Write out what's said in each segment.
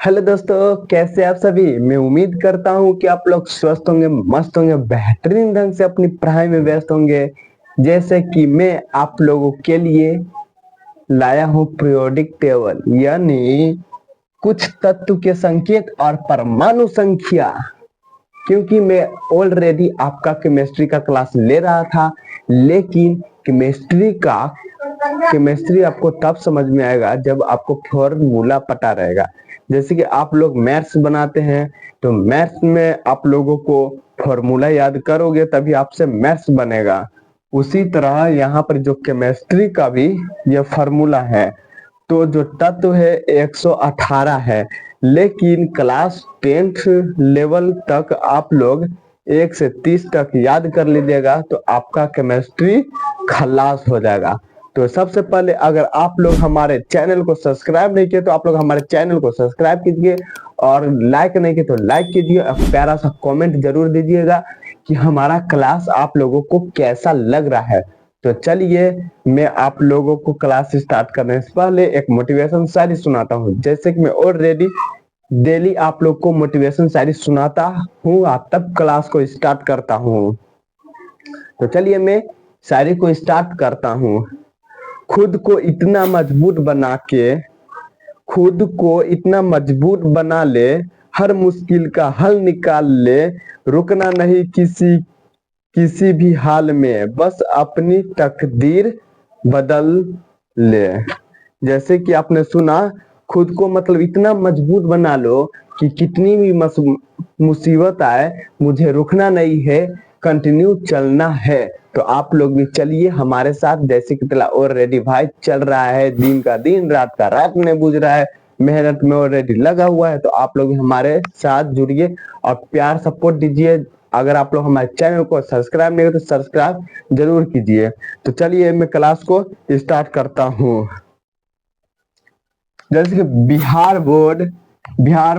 Hello दोस्तों, कैसे आप सभी। मैं उम्मीद करता हूँ कि आप लोग स्वस्थ होंगे, मस्त होंगे, बेहतरीन ढंग से अपनी पढ़ाई में व्यस्त होंगे। जैसे कि मैं आप लोगों के लिए लाया हूँ पीरियोडिक टेबल, यानी कुछ तत्व के संकेत और परमाणु संख्या। क्योंकि मैं ऑलरेडी आपका केमिस्ट्री का क्लास ले रहा था, लेकिन केमिस्ट्री आपको तब समझ में आएगा जब आपको फॉर्मूला पता रहेगा। जैसे कि आप लोग मैथ्स बनाते हैं, तो मैथ्स में आप लोगों को फॉर्मूला याद करोगे तभी आपसे मैथ्स बनेगा। उसी तरह यहाँ पर जो केमिस्ट्री का भी ये फॉर्मूला है। तो जो तत्व है 118 है, लेकिन क्लास 10th लेवल तक आप लोग 1 से 30 तक याद कर लीजिएगा तो आपका केमिस्ट्री खलास हो जाएगा। तो सबसे पहले अगर आप लोग हमारे चैनल को सब्सक्राइब नहीं किए तो आप लोग हमारे चैनल को सब्सक्राइब कीजिए, और लाइक नहीं किए तो लाइक कीजिए, और प्यारा सा कमेंट जरूर दीजिएगा कि हमारा क्लास आप लोगों को कैसा लग रहा है। तो चलिए, मैं आप लोगों को क्लास स्टार्ट करने से पहले एक मोटिवेशन शायरी सुनाता हूँ। जैसे कि मैं ऑलरेडी डेली आप लोग को मोटिवेशन शायरी सुनाता हूँ, तब क्लास को स्टार्ट करता हूँ। तो चलिए, मैं शायरी को स्टार्ट करता हूँ। खुद को इतना मजबूत बना के, खुद को इतना मजबूत बना ले, हर मुश्किल का हल निकाल ले, रुकना नहीं किसी किसी भी हाल में, बस अपनी तकदीर बदल ले। जैसे कि आपने सुना, खुद को मतलब इतना मजबूत बना लो कि कितनी भी मुसीबत आए, मुझे रुकना नहीं है, कंटिन्यू चलना है। तो आप लोग भी चलिए हमारे साथ। जैसे कि तला ऑलरेडी भाई चल रहा है, दिन का दिन रात का रात में बुझ रहा है, मेहनत में ऑलरेडी लगा हुआ है। तो आप लोग भी हमारे साथ जुड़िए और प्यार सपोर्ट दीजिए। अगर आप लोग हमारे चैनल को सब्सक्राइब नहीं तो सब्सक्राइब जरूर कीजिए। तो चलिए, मैं क्लास को स्टार्ट करता हूँ। जैसे कि बिहार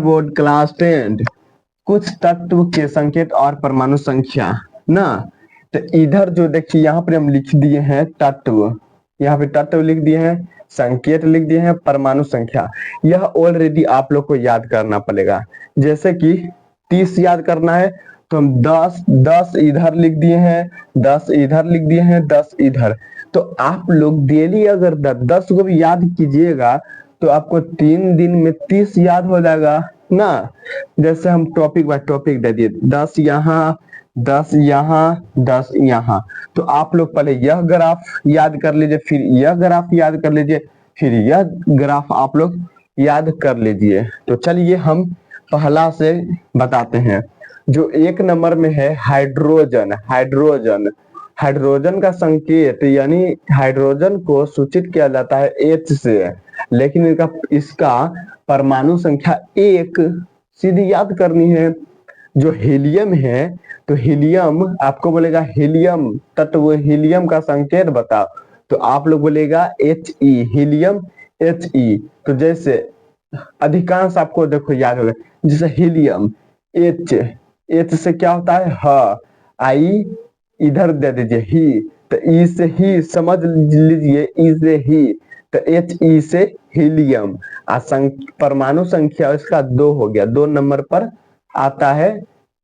बोर्ड क्लास 10, कुछ तत्व के संकेत और परमाणु संख्या ना। तो इधर जो देखिए यहाँ पर हम लिख दिए हैं तत्व, यहाँ पे तत्व लिख दिए हैं, संकेत लिख दिए हैं, परमाणु संख्या। यह ऑलरेडी आप लोग को याद करना पड़ेगा। जैसे कि 30 याद करना है तो हम 10 इधर लिख दिए हैं, 10 इधर लिख दिए हैं, 10 इधर। तो आप लोग डेली अगर 10 को भी याद कीजिएगा तो आपको 3 दिन में 30 याद हो जाएगा ना। जैसे हम टॉपिक बाय टॉपिक दे दिए, 10 यहाँ, 10 यहाँ, 10 यहाँ। तो आप लोग पहले यह ग्राफ याद कर लीजिए, फिर यह ग्राफ याद कर लीजिए, फिर यह ग्राफ आप लोग याद कर लीजिए। तो चलिए हम पहला से बताते हैं। जो 1 नंबर में है हाइड्रोजन। हाइड्रोजन का संकेत, यानी हाइड्रोजन को सूचित किया जाता है H से, लेकिन इसका परमाणु संख्या 1 सीधी याद करनी है। जो हीलियम है, तो हीलियम आपको बोलेगा हीलियम तत्व, हीलियम का संकेत बताओ। तो आप लोग बोलेगा He, हीलियम He। तो जैसे अधिकांश आपको देखो याद होगा, जैसे हीलियम H से क्या होता है ह, आई इधर दे दीजिए ही, तो ई से ही समझ लीजिए, ई से ही, तो He से हीलियम। परमाणु संख्या इसका 2 हो गया, 2 नंबर पर आता है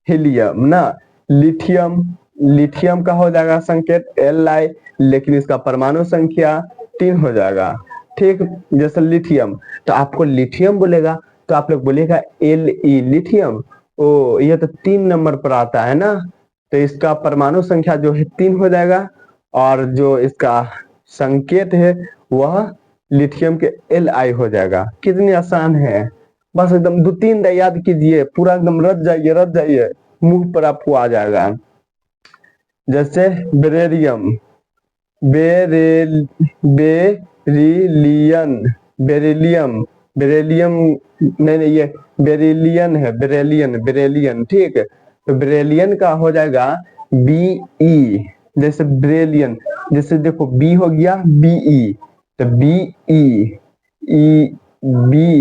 हीलियम ना। लिथियम का हो जाएगा संकेत Li, लेकिन इसका परमाणु संख्या 3 हो जाएगा। ठीक, जैसे लिथियम, तो आपको लिथियम बोलेगा तो आप लोग बोलेगा Le, लिथियम। ओ, यह तो 3 नंबर पर आता है ना, तो इसका परमाणु संख्या जो है 3 हो जाएगा, और जो इसका संकेत है वह लिथियम के Li हो जाएगा। कितनी आसान है, बस एकदम 2-3 याद कीजिए, पूरा एकदम रट जाइए, मुंह पर आपको आ जाएगा। जैसे बेरिलियम, बेरिलियम नहीं, ये बेरिलियन है, बेरिलियन। ठीक है, तो बेरिलियन का हो जाएगा Be। जैसे बेरिलियन, जैसे देखो बी हो गया Be, तो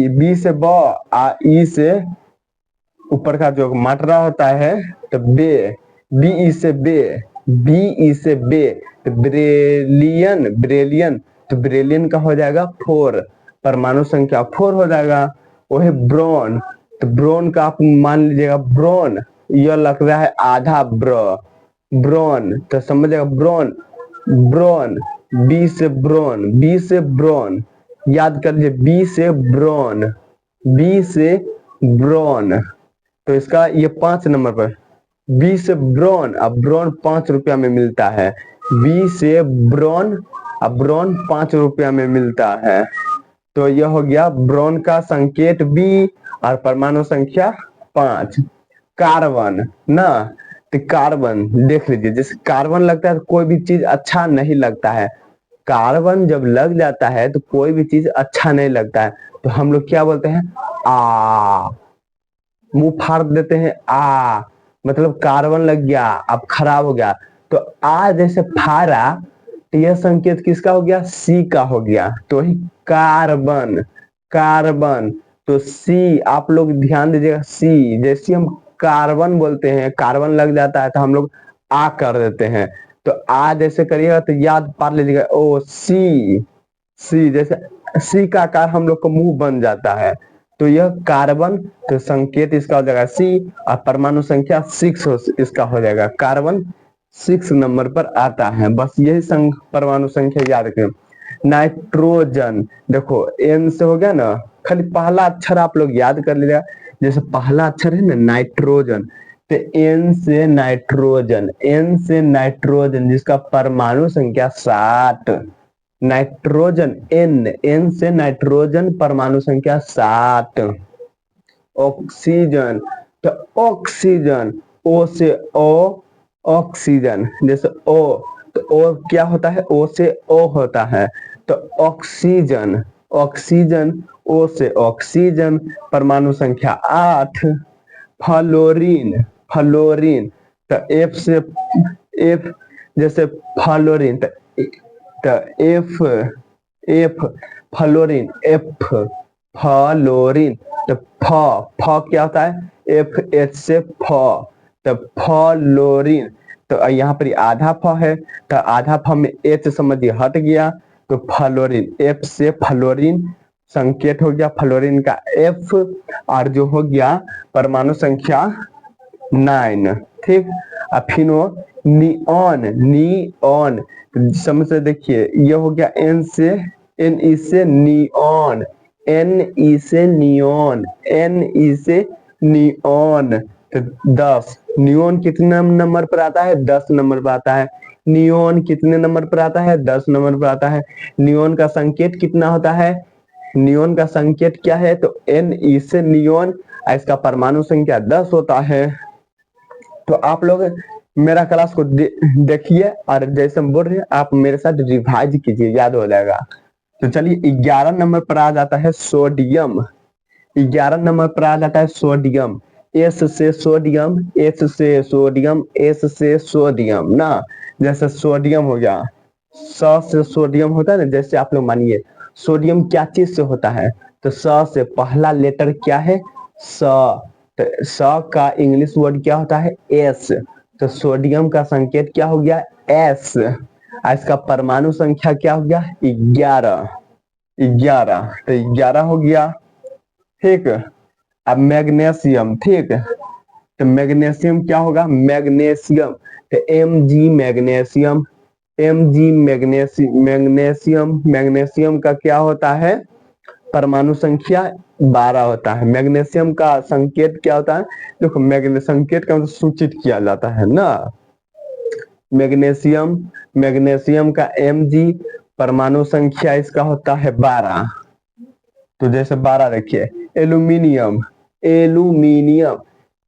बी से ब, ई से ऊपर का जो मात्रा होता है तो बे, Be से बे, तो ब्रेलियन, तो ब्रेलियन का हो जाएगा 4, परमाणु संख्या 4 हो जाएगा। वो है ब्रोन। तो ब्रोन का आप मान लीजिएगा ब्रोन, यह लग रहा है आधा ब्रोन, तो समझिएगा ब्रोन, ब्रोन, बी से ब्रोन, बी से ब्रोन, याद कर लीजिए बी से ब्रोन, बी से ब्रोन। तो इसका ये 5 नंबर पर बी से ब्रोन, अब ब्रोन 5 रुपया में मिलता है, बी से ब्रोन, अब ब्रोन 5 रुपया में मिलता है। तो यह हो गया ब्रोन का संकेत बी और परमाणु संख्या 5। कार्बन ना, तो कार्बन देख लीजिए, जैसे कार्बन लगता है तो कोई भी चीज अच्छा नहीं लगता है, कार्बन जब लग जाता है तो कोई भी चीज अच्छा नहीं लगता है, तो हम लोग क्या बोलते हैं, आ, मुंह फाड़ देते हैं, आ मतलब कार्बन लग गया, अब खराब हो गया। तो आ जैसे फाड़ा, तो यह संकेत किसका हो गया, सी का हो गया, तो ही कार्बन, कार्बन। तो सी आप लोग ध्यान दीजिएगा, सी जैसे हम कार्बन बोलते हैं, कार्बन लग जाता है तो हम लोग आ कर देते हैं, तो आ जैसे करिएगा तो याद पार लीजिएगा, ओ सी, सी जैसे सी का आकार हम लोग को मुंह बन जाता है, तो यह कार्बन, तो संकेत इसका हो जाएगा सी, और परमाणु संख्या 6 इसका हो जाएगा, कार्बन 6 नंबर पर आता है। बस यही परमाणु संख्या याद रखें। नाइट्रोजन देखो एन से हो गया ना, खाली पहला अक्षर आप लोग याद कर लीजिएगा, जैसे पहला अक्षर है ना नाइट्रोजन, तो एन से नाइट्रोजन, एन से नाइट्रोजन जिसका परमाणु संख्या 7, नाइट्रोजन एन, एन से नाइट्रोजन परमाणु संख्या 7। ऑक्सीजन, तो ऑक्सीजन, ओ से ओ, ऑक्सीजन जैसे ओ, तो ओ क्या होता है, ओ से ओ होता है, तो ऑक्सीजन, ऑक्सीजन, ओ से ऑक्सीजन, परमाणु संख्या 8। फ्लोरीन, फ्लोरीन, तो एफ से एफ जैसे फ्लोरीन, तो F, F fluorine, F fluorine, तो फ क्या होता है, एफ एच से फ, तो फ्लोरीन। तो यहाँ पर आधा फ है, तो आधा फ में एच समझिए हट गया, तो फ्लोरीन, एफ से फ्लोरीन, संकेत हो गया फ्लोरीन का एफ, और जो हो गया परमाणु संख्या 9। ठीक, अब फिर नियॉन, नियॉन समझ से देखिए, ये हो गया एन से, एन ई से नियॉन, एन ई से नियॉन, एन ई से नियॉन, तो 10। नियॉन कितने नंबर पर आता है, 10 नंबर पर आता है। नियॉन कितने नंबर पर आता है, 10 नंबर पर आता है। नियॉन का संकेत कितना होता है, नियॉन का संकेत क्या है, तो एन ई से नियॉन, इसका परमाणु संख्या 10 होता है। तो आप लोग मेरा क्लास को देखिए, और जैसे हम बोल रहे हैं आप मेरे साथ रिवाइज कीजिए, याद हो जाएगा। तो चलिए 11 नंबर पर आ जाता है सोडियम, 11 नंबर पर आ जाता है सोडियम, एस से सोडियम, एस से सोडियम, एस से सोडियम ना, जैसे सोडियम हो गया, स से सोडियम होता है ना, जैसे आप लोग मानिए सोडियम क्या चीज से होता है, तो स से पहला लेटर क्या है, स, तो स का इंग्लिश वर्ड क्या होता है, एस, तो सोडियम का संकेत क्या हो गया, एस, इसका परमाणु संख्या क्या हो गया, 11, 11, तो 11 हो गया। ठीक, अब मैग्नीशियम, ठीक, तो मैग्नीशियम क्या होगा, मैग्नीशियम, तो M G magnesium, M G magnesium, magnesium का क्या होता है, परमाणु संख्या 12 होता है। मैग्नीशियम का संकेत क्या होता है, देखो संकेत का मतलब सूचित किया जाता है ना, मैग्नीशियम, मैग्नीशियम का एम जी परमाणु संख्या इसका होता है 12, तो जैसे 12 देखिए। एल्यूमिनियम, एल्यूमिनियम,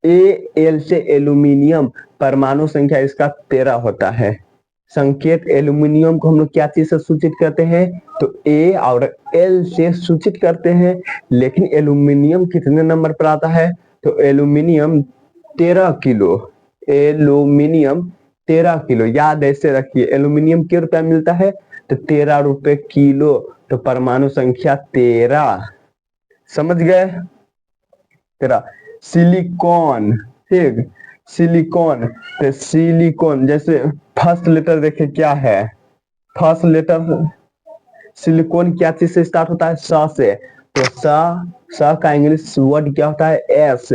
ए एल से एल्यूमिनियम, परमाणु संख्या इसका 13 होता है। संकेत एल्यूमिनियम को हम लोग क्या चीज से सूचित करते हैं, तो ए और एल से सूचित करते हैं, लेकिन एल्यूमिनियम कितने नंबर पर आता है, तो एल्यूमिनियम 13 किलो, एल्यूमिनियम 13 किलो, याद ऐसे रखिए, एल्यूमिनियम कितने रुपया मिलता है, तो 13 रुपए किलो, तो परमाणु संख्या 13, समझ गए, 13। सिलिकॉन, ठीक, सिलिकॉन, तो सिलिकॉन जैसे फर्स्ट लेटर देखे क्या है, फर्स्ट लेटर सिलिकॉन क्या चीज से स्टार्ट होता है, स से, तो स का इंग्लिश वर्ड क्या होता है? एस।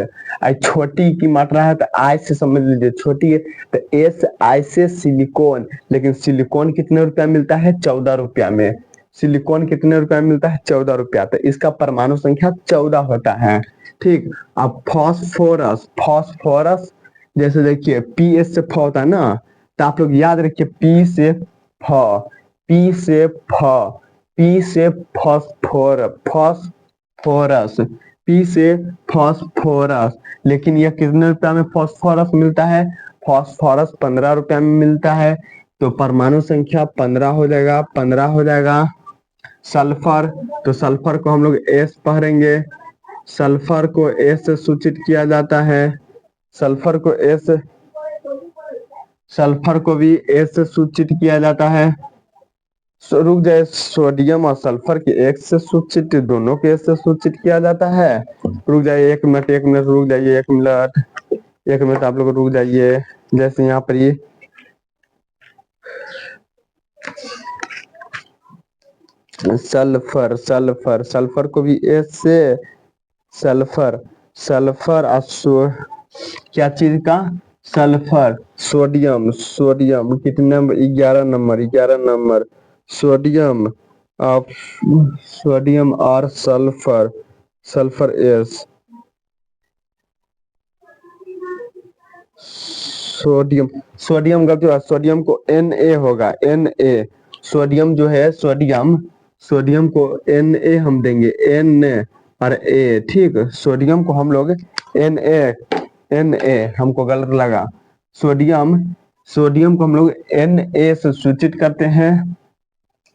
छोटी की मात्रा है तो आई से समझ लीजिए, छोटी है तो एस आई से सिलिकॉन। लेकिन सिलिकॉन कितने रुपया मिलता है? 14 रुपया में। सिलिकॉन कितने रुपया में मिलता है? 14 रुपया। तो इसका परमाणु संख्या 14 होता है। ठीक। अब फॉस्फोरस, फॉस्फोरस जैसे देखिए पी एस से फ होता है ना, तो आप लोग याद रखिए पी से फ, पी से फ, पी से फॉस्फोर, फॉस्फोरस, पी से फॉस्फोरस। लेकिन यह कितने रुपया में फॉस्फोरस मिलता है? फॉस्फोरस 15 रुपया में मिलता है। तो परमाणु संख्या 15 हो जाएगा, 15 हो जाएगा। सल्फर, तो सल्फर को हम लोग एस पढ़ेंगे। सल्फर को एस से सूचित किया जाता है। सल्फर को एस, सल्फर को भी एस से सूचित किया जाता है। रुक जाए, सोडियम और सल्फर के एक से सूचित, दोनों के एक से सूचित किया जाता है। रुक जाइए 1 मिनट, 1 मिनट रुक जाइए, 1 मिनट, 1 मिनट आप लोग रुक जाइए। जैसे यहाँ पर ये सल्फर, सल्फर, सल्फर को भी एस से, सल्फर, सल्फर क्या चीज का? सल्फर। सोडियम, सोडियम कितने नंबर? 11 नंबर, 11 नंबर। सोडियम ऑफ, सोडियम और sulphur, sulphur S. Sodium, sodium का जो है, सोडियम को Na होगा, Na। सोडियम जो है, सोडियम, सोडियम को Na हम देंगे, N और A। ठीक, सोडियम को हम लोग Na, Na हमको गलत लगा। सोडियम, सोडियम को हम लोग Na से सूचित करते हैं।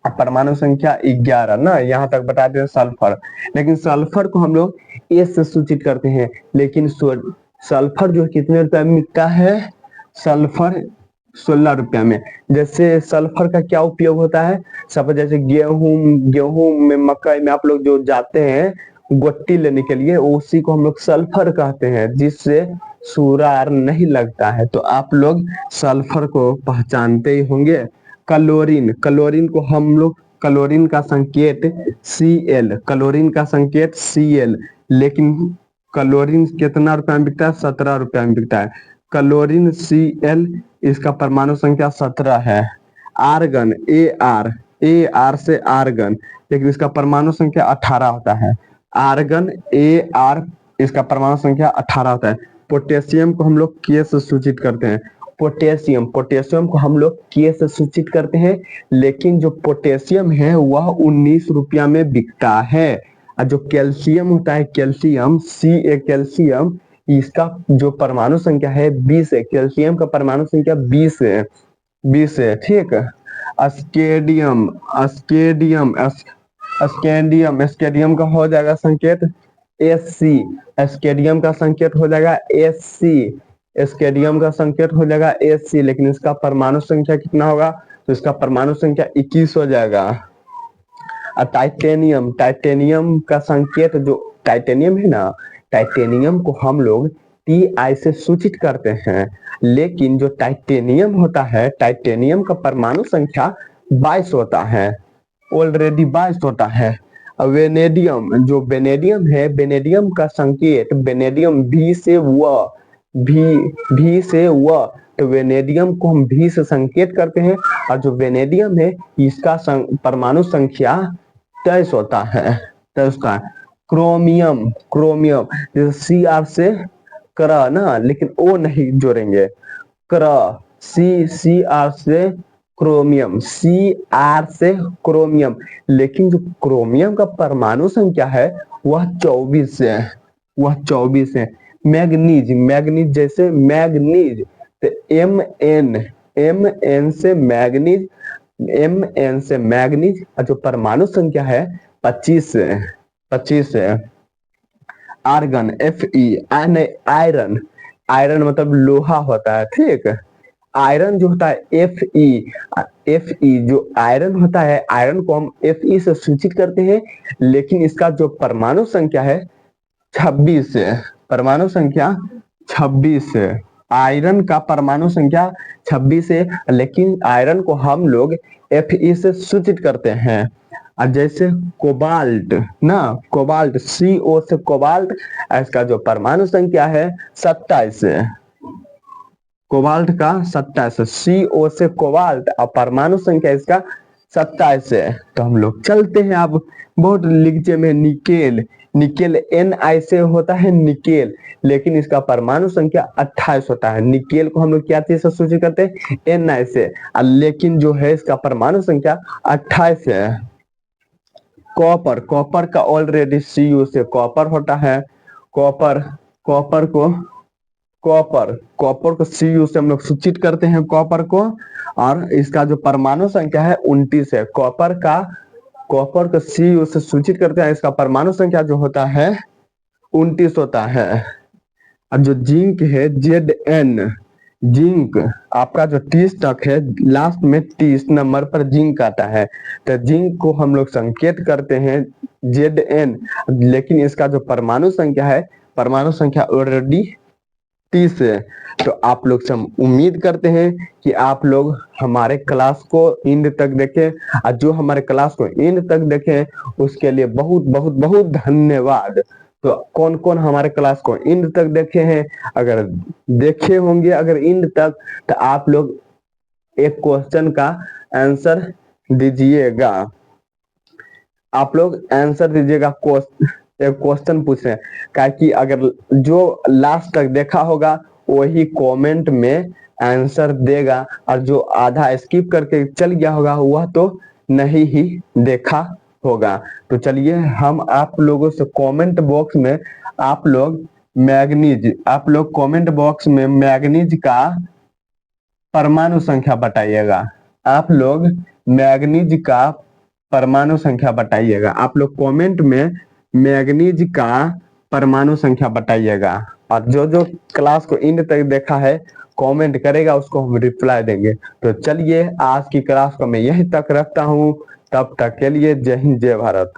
परमाणु संख्या 11 ना, यहाँ तक बता दें सल्फर। लेकिन सल्फर को हम लोग ए से सूचित करते हैं। लेकिन सल्फर जो कितने रुपए में बिकता है? सल्फर 16 रुपया में। जैसे सल्फर का क्या उपयोग होता है? सब जैसे गेहूं, गेहूं में, मकई में आप लोग जो जाते हैं गोट्टी लेने के लिए, उसी को हम लोग सल्फर कहते हैं, जिससे सूरार नहीं लगता है। तो आप लोग सल्फर को पहचानते ही होंगे। क्लोरीन, क्लोरीन को हम लोग, क्लोरीन का संकेत Cl, क्लोरीन का संकेत Cl। लेकिन क्लोरीन कितना रुपया में बिकता है? 17 रुपया में बिकता है। क्लोरीन Cl, इसका परमाणु संख्या 17 है। आर्गन, Ar, Ar से आर्गन, लेकिन इसका परमाणु संख्या 18 होता है। आर्गन Ar, इसका परमाणु संख्या 18 होता है। पोटेशियम को हम लोग K से सूचित करते हैं। पोटेशियम, पोटेशियम को हम लोग K से सूचित करते हैं। लेकिन जो पोटेशियम है वह 19 रुपया में बिकता है। और जो कैल्शियम होता है, कैल्शियम Ca, कैल्शियम, इसका जो परमाणु संख्या है 20 है। कैल्शियम का परमाणु संख्या 20 है, 20 है। ठीक। अस्केडियम, अस्केडियम, अस्केडियम, अस्केडियम का हो जाएगा संकेत Sc। अस्केडियम का संकेत हो जाएगा Sc, स्केडियम का संकेत हो जाएगा Sc। लेकिन इसका परमाणु संख्या कितना होगा? तो इसका परमाणु संख्या 21 हो जाएगा। टाइटेनियम, टाइटेनियम का संकेत, जो टाइटेनियम है ना, टाइटेनियम को हम लोग Ti से सूचित करते हैं। लेकिन जो टाइटेनियम होता है, टाइटेनियम का परमाणु संख्या 22 होता है, ऑलरेडी 22 होता है। वेनेडियम, जो वेनेडियम है, वेनेडियम का संकेत, वेनेडियम V से व, भी से व, तो वेनेडियम को हम भी से संकेत करते हैं। और जो वेनेडियम है इसका परमाणु संख्या 23 होता है, 23 का। क्रोमियम, क्रोमियम जैसे Cr से कर ना, लेकिन O नहीं जोड़ेंगे, कर, Cr से क्रोमियम, Cr से क्रोमियम। लेकिन जो क्रोमियम का परमाणु संख्या है वह 24 है, वह 24 है। मैग्नीज, मैग्नीज जैसे मैग्नीज, तो Mn से मैग्नीज, Mn से मैग्नीज, और जो परमाणु संख्या है 25 है, 25 है। आर्गन, Fe, आयरन, आयरन मतलब लोहा होता है। ठीक। आयरन जो होता है Fe जो आयरन होता है, आयरन को हम Fe से सूचित करते हैं। लेकिन इसका जो परमाणु संख्या है 26 है, परमाणु संख्या 26 है। आयरन का परमाणु संख्या 26 है, लेकिन आयरन को हम लोग Fe से सूचित करते हैं। और जैसे कोबाल्ट ना, कोबाल्ट CO से कोबाल्ट, इसका जो परमाणु संख्या है 27 है। कोबाल्ट का 27, CO से कोबाल्ट और परमाणु संख्या इसका 27 है। तो हम लोग चलते हैं अब बहुत लिखते में निकेल, निकेल Ni से होता है निकेल, लेकिन इसका परमाणु संख्या 28 होता है। निकेल को हम लोग क्या चीज से सूचित करते हैं, Ni से, लेकिन जो है इसका परमाणु संख्या 28 है। कॉपर, कॉपर का ऑलरेडी CO से कॉपर होता है। कॉपर, कॉपर को CO से हम लोग सूचित करते हैं कॉपर को, और इसका जो परमाणु संख्या है 29 है। कॉपर को CO से सूचित करते हैं, इसका परमाणु संख्या जो होता है 29 होता है। और जो जिंक है Zn, जिंक आपका जो 30 तक है, लास्ट में 30 नंबर पर जिंक आता है, तो जिंक को हम लोग संकेत करते हैं Zn, लेकिन इसका जो परमाणु संख्या है, परमाणु संख्या ऑलरेडी 30 है। तो आप लोग से हम उम्मीद करते हैं कि आप लोग हमारे क्लास को एंड तक देखें, और जो हमारे क्लास को एंड तक देखें उसके लिए बहुत बहुत बहुत धन्यवाद। तो कौन कौन हमारे क्लास को एंड तक देखे हैं, अगर देखे होंगे अगर एंड तक, तो आप लोग एक क्वेश्चन का आंसर दीजिएगा। आप लोग आंसर दीजिएगा, एक क्वेश्चन पूछ रहे हैं, क्या कि अगर जो लास्ट तक देखा होगा वही कमेंट में आंसर देगा, और जो आधा स्किप करके चल गया होगा वह तो नहीं ही देखा होगा। तो चलिए हम आप लोगों से कमेंट बॉक्स में आप लोग कमेंट बॉक्स में मैग्नीज का परमाणु संख्या बताइएगा। आप लोग मैग्नीज का परमाणु संख्या बताइएगा। आप लोग कमेंट में मैग्नीज का परमाणु संख्या बताइएगा, और जो जो क्लास को एंड तक देखा है कमेंट करेगा उसको हम रिप्लाई देंगे। तो चलिए आज की क्लास को मैं यहीं तक रखता हूँ, तब तक के लिए जय हिंद जय भारत।